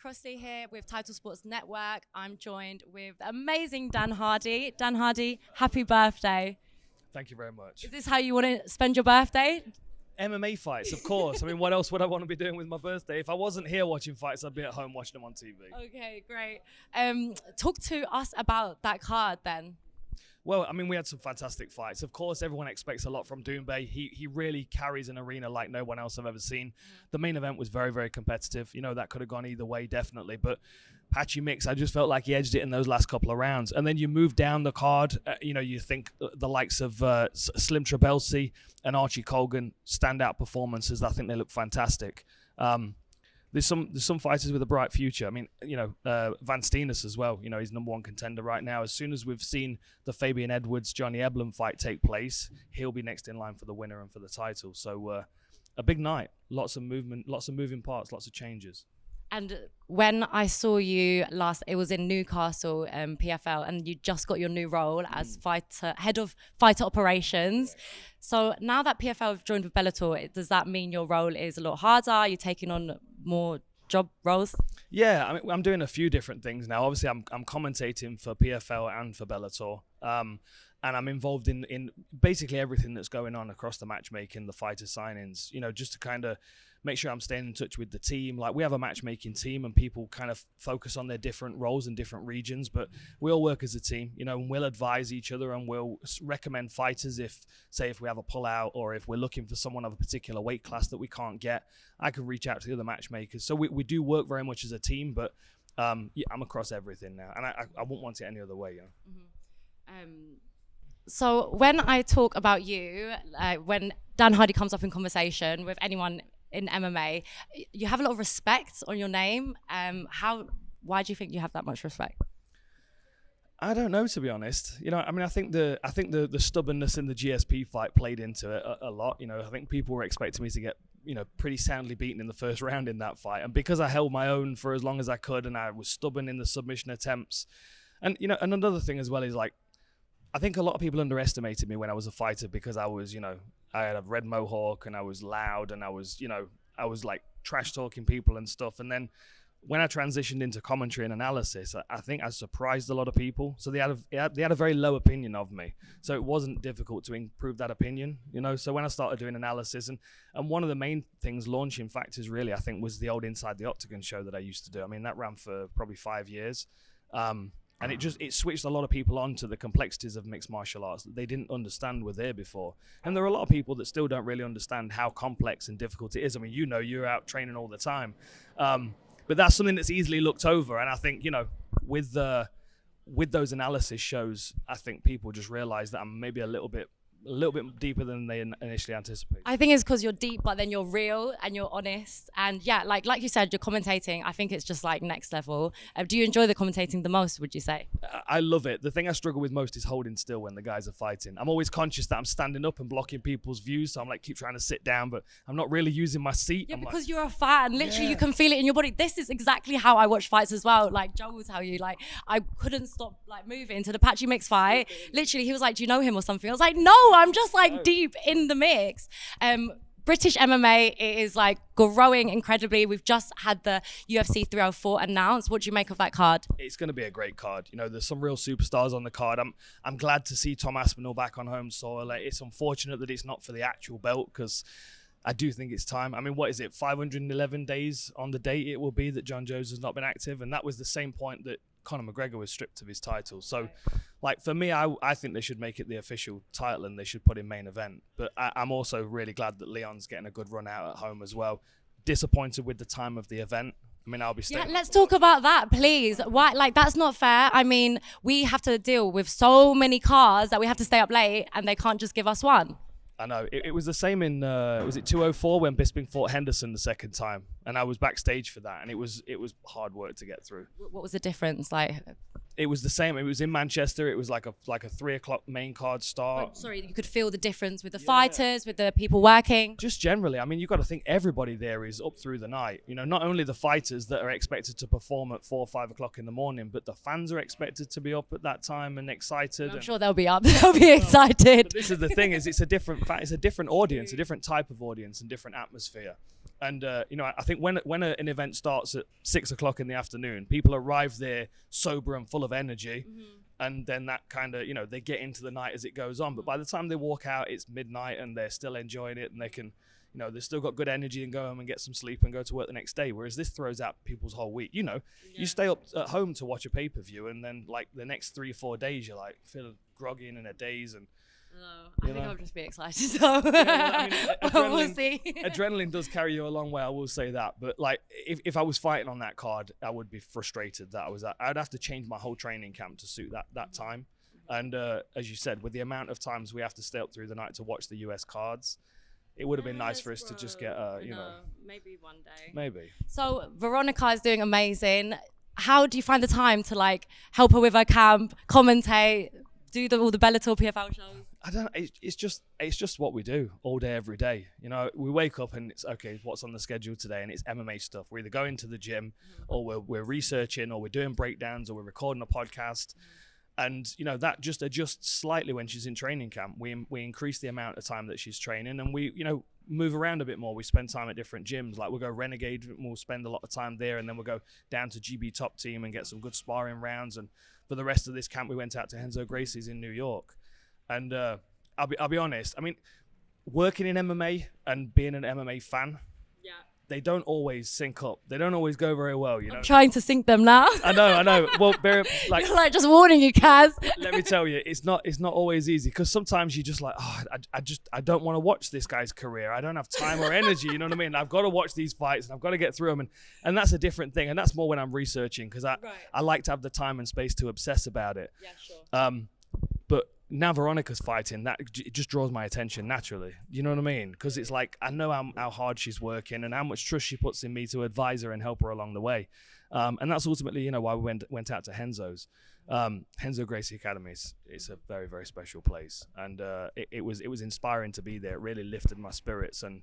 Crossley here with Title Sports Network. I'm joined with the amazing Dan Hardy. Dan Hardy, happy birthday. Thank you very much. Is this how you want to spend your birthday? MMA fights, of course. I mean, what else would I want to be doing with my birthday? If I wasn't here watching fights, I'd be at home watching them on TV. Okay, great. Talk to us about that card then. Well, I mean, we had some fantastic fights. Of course, everyone expects a lot from Doumbé. He really carries an arena like no one else I've ever seen. The main event was very, very competitive. You know, that could have gone either way, definitely. But Patchy Mix, I just felt like he edged it in those last couple of rounds. And then you move down the card. You think the likes of Slim Trabelsi and Archie Colgan, standout performances. I think they look fantastic. There's some fighters with a bright future. I mean, Van Steenis as well. He's number one contender right now. As soon as we've seen the Fabian Edwards, Johnny Eblen fight take place, he'll be next in line for the winner and for the title. So a big night, lots of movement, lots of moving parts, lots of changes. And when I saw you last, it was in Newcastle, PFL, and you just got your new role as head of fighter operations. So now that PFL have joined with Bellator, does that mean your role is a lot harder? Are you taking on more job roles? Yeah, I mean, I'm doing a few different things now. Obviously, I'm commentating for PFL and for Bellator. And I'm involved in basically everything that's going on across the matchmaking, the fighter signings, just to kind of make sure I'm staying in touch with the team. Like, we have a matchmaking team and people kind of focus on their different roles in different regions, but we all work as a team, and we'll advise each other and we'll recommend fighters if we have a pullout or if we're looking for someone of a particular weight class that we can't get. I can reach out to the other matchmakers. So we do work very much as a team, but I'm across everything now, and I wouldn't want it any other way. So when I talk about you, when Dan Hardy comes up in conversation with anyone in MMA, you have a lot of respect on your name. Why do you think you have that much respect? I don't know, to be honest. I think the stubbornness in the GSP fight played into it a lot. I think people were expecting me to get pretty soundly beaten in the first round in that fight, and because I held my own for as long as I could, and I was stubborn in the submission attempts, and and another thing as well is, like, I think a lot of people underestimated me when I was a fighter because I was, I had a red mohawk and I was loud and I was like trash talking people and stuff. And then when I transitioned into commentary and analysis, I think I surprised a lot of people. So they had a very low opinion of me. So it wasn't difficult to improve that opinion, So when I started doing analysis, and one of the main things, launching factors really, I think, was the old Inside the Octagon show that I used to do. I mean, that ran for probably 5 years. And it switched a lot of people on to the complexities of mixed martial arts that they didn't understand were there before. And there are a lot of people that still don't really understand how complex and difficult it is. I mean, you're out training all the time. But that's something that's easily looked over. And I think, with those analysis shows, I think people just realize that I'm maybe a little bit deeper than they initially anticipated. I think it's because you're deep, but then you're real and you're honest. And yeah, like you said, you're commentating. I think it's just like next level. Do you enjoy the commentating the most, would you say? I love it. The thing I struggle with most is holding still when the guys are fighting. I'm always conscious that I'm standing up and blocking people's views. So I'm like, keep trying to sit down, but I'm not really using my seat. Yeah, because you're a fan. Literally, you can feel it in your body. This is exactly how I watch fights as well. Like Joe will tell you, like, I couldn't stop like moving to the Patchy Mix fight. Literally, he was like, do you know him or something? I was like, no, I'm just like deep in the mix. British MMA is like growing incredibly. We've just had the UFC 304 announced. What do you make of that card? It's going to be a great card. There's some real superstars on the card. I'm glad to see Tom Aspinall back on home soil. It's unfortunate that it's not for the actual belt, because I do think it's time. I mean, what is it? 511 days on the date it will be that John Jones has not been active, and that was the same point that Conor McGregor was stripped of his title. So, like, for me, I think they should make it the official title and they should put in main event. But I'm also really glad that Leon's getting a good run out at home as well. Disappointed with the time of the event. I mean, I'll be staying. Yeah, let's talk about that, please. Why? Like, that's not fair. I mean, we have to deal with so many cars that we have to stay up late, and they can't just give us one. I know. It was the same in, was it 204 when Bisping fought Henderson the second time? And I was backstage for that, and it was hard work to get through. What was the difference? Like, it was the same. It was in Manchester. It was like a 3:00 main card start. Oh, sorry, you could feel the difference with the fighters, with the people working. Just generally, I mean, you've got to think everybody there is up through the night. Not only the fighters that are expected to perform at 4 or 5 o'clock in the morning, but the fans are expected to be up at that time and excited. I'm sure they'll be up. They'll be excited. This is the thing: it's a different audience, a different type of audience, and different atmosphere. And I think when an event starts at 6 o'clock in the afternoon, people arrive there sober and full of energy, and then that kind of they get into the night as it goes on. But by the time they walk out, it's midnight and they're still enjoying it, and they can, they've still got good energy and go home and get some sleep and go to work the next day. Whereas this throws out people's whole week. You stay up at home to watch a pay-per-view, and then like the next 3 or 4 days, you're like feeling groggy and in a daze and. I think I'll just be excited. So we'll see. Adrenaline does carry you a long way. I will say that. But like, if I was fighting on that card, I would be frustrated that I'd have to change my whole training camp to suit that time. And as you said, with the amount of times we have to stay up through the night to watch the US cards, it would have been nice for us to just get maybe one day. Maybe. So Veronica is doing amazing. How do you find the time to like help her with her camp, commentate, do all the Bellator PFL shows? I don't. It's just what we do all day, every day. We wake up and it's okay. What's on the schedule today? And it's MMA stuff. We're either going to the gym, or we're researching, or we're doing breakdowns, or we're recording a podcast. And that just adjusts slightly when she's in training camp. We increase the amount of time that she's training, and we move around a bit more. We spend time at different gyms. Like we'll go Renegade, and we'll spend a lot of time there, and then we'll go down to GB Top Team and get some good sparring rounds. And for the rest of this camp, we went out to Renzo Gracie's in New York. And I'll be honest. I mean, working in MMA and being an MMA fan, they don't always sync up. They don't always go very well. I'm trying to sync them now. I know. Well, you're like just warning you, Kaz. Let me tell you, it's not always easy, because sometimes you're just like, I don't want to watch this guy's career. I don't have time or energy. You know what I mean? I've got to watch these fights and I've got to get through them, and that's a different thing. And that's more when I'm researching, because I like to have the time and space to obsess about it. Yeah, sure. But now Veronica's fighting, that it just draws my attention naturally. You know what I mean? Because it's like, I know how hard she's working and how much trust she puts in me to advise her and help her along the way. And that's ultimately, why we went out to Renzo's. Renzo Gracie Academy is a very, very special place. And it was inspiring to be there. It really lifted my spirits and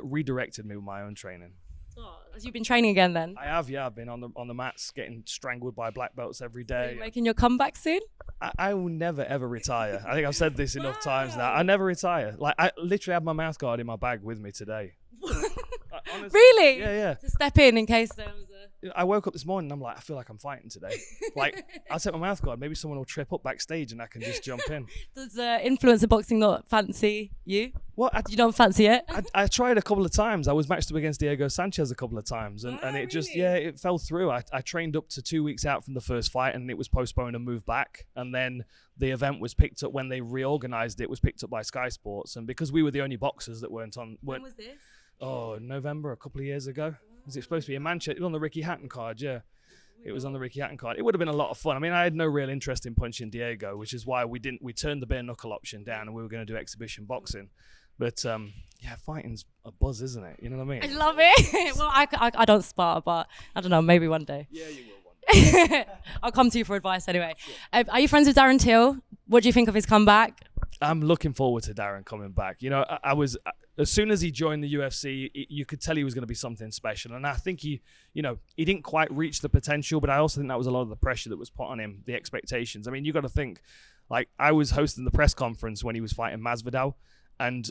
redirected me with my own training. Oh, have you been training again then? I have, yeah. I've been on the mats, getting strangled by black belts every day. Are you making your comeback soon? I will never ever retire. I think I've said this enough times now. I never retire. Like, I literally have my mouth guard in my bag with me today. Honestly, really? Yeah. To step in case there was a... I woke up this morning and I'm like, I feel like I'm fighting today. Like, I'll take my mouth guard. Maybe someone will trip up backstage and I can just jump in. Does influencer boxing not fancy you? What? You don't fancy it? I tried a couple of times. I was matched up against Diego Sanchez a couple of times, and it just, it fell through. I trained up to 2 weeks out from the first fight, and it was postponed and moved back. And then the event was picked up when they reorganized. It was picked up by Sky Sports, and because we were the only boxers that weren't on. When was this? Oh, November, a couple of years ago. Was it supposed to be in Manchester? It was on the Ricky Hatton card, yeah. It was on the Ricky Hatton card. It would have been a lot of fun. I mean, I had no real interest in punching Diego, which is why we turned the bare knuckle option down, and we were going to do exhibition boxing. But fighting's a buzz, isn't it? You know what I mean? I love it. Well, I don't spar, but I don't know, maybe one day. Yeah, you will one day. I'll come to you for advice anyway. Sure. Are you friends with Darren Tills? What do you think of his comeback? I'm looking forward to Darren coming back. I was, as soon as he joined the UFC, you could tell he was going to be something special. And I think he didn't quite reach the potential, but I also think that was a lot of the pressure that was put on him, the expectations. I mean, you got to think, like, I was hosting the press conference when he was fighting Masvidal, and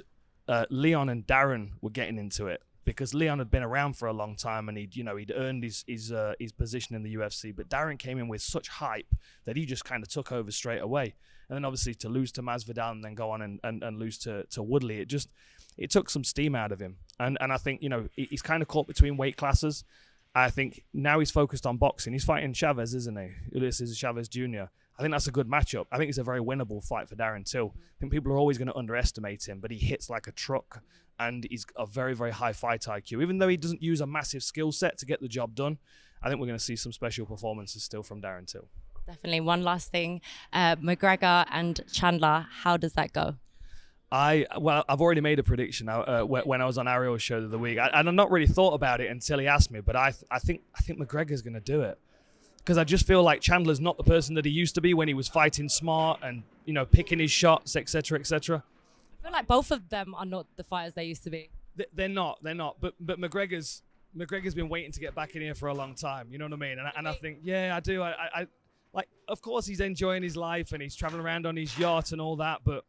Leon and Darren were getting into it because Leon had been around for a long time and he'd earned his position in the UFC. But Darren came in with such hype that he just kind of took over straight away. And then obviously to lose to Masvidal and then go on and lose to Woodley, it took some steam out of him. And I think, he's kind of caught between weight classes. I think now he's focused on boxing. He's fighting Chavez, isn't he? Ulysses Chavez Jr. I think that's a good matchup. I think it's a very winnable fight for Darren Till. I think people are always going to underestimate him, but he hits like a truck and he's a very, very high fight IQ. Even though he doesn't use a massive skill set to get the job done, I think we're going to see some special performances still from Darren Till. Definitely. One last thing, McGregor and Chandler, how does that go? I've already made a prediction when I was on Ariel's show the other week. I've not really thought about it until he asked me, but I think McGregor's going to do it. Because I just feel like Chandler's not the person that he used to be when he was fighting smart and, picking his shots, etc., etc. I feel like both of them are not the fighters they used to be. They're not. But McGregor's been waiting to get back in here for a long time. You know what I mean? And I think, yeah, I do. I of course he's enjoying his life and he's traveling around on his yacht and all that, but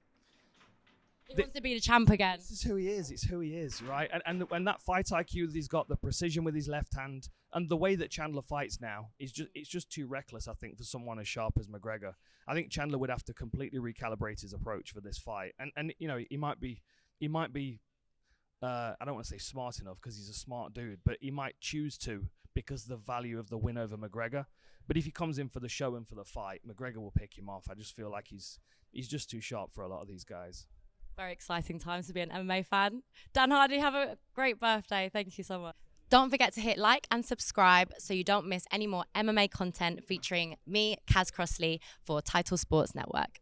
He wants to be the champ again. This is who he is. It's who he is, right? And that fight IQ that he's got, the precision with his left hand, and the way that Chandler fights now it's just too reckless, I think, for someone as sharp as McGregor. I think Chandler would have to completely recalibrate his approach for this fight. And you know, he might be I don't want to say smart enough because he's a smart dude, but he might choose to because the value of the win over McGregor. But if he comes in for the show and for the fight, McGregor will pick him off. I just feel like he's just too sharp for a lot of these guys. Very exciting times to be an MMA fan. Dan Hardy, have a great birthday. Thank you so much. Don't forget to hit like and subscribe so you don't miss any more MMA content featuring me, Kaz Crossley, for Title Sports Network.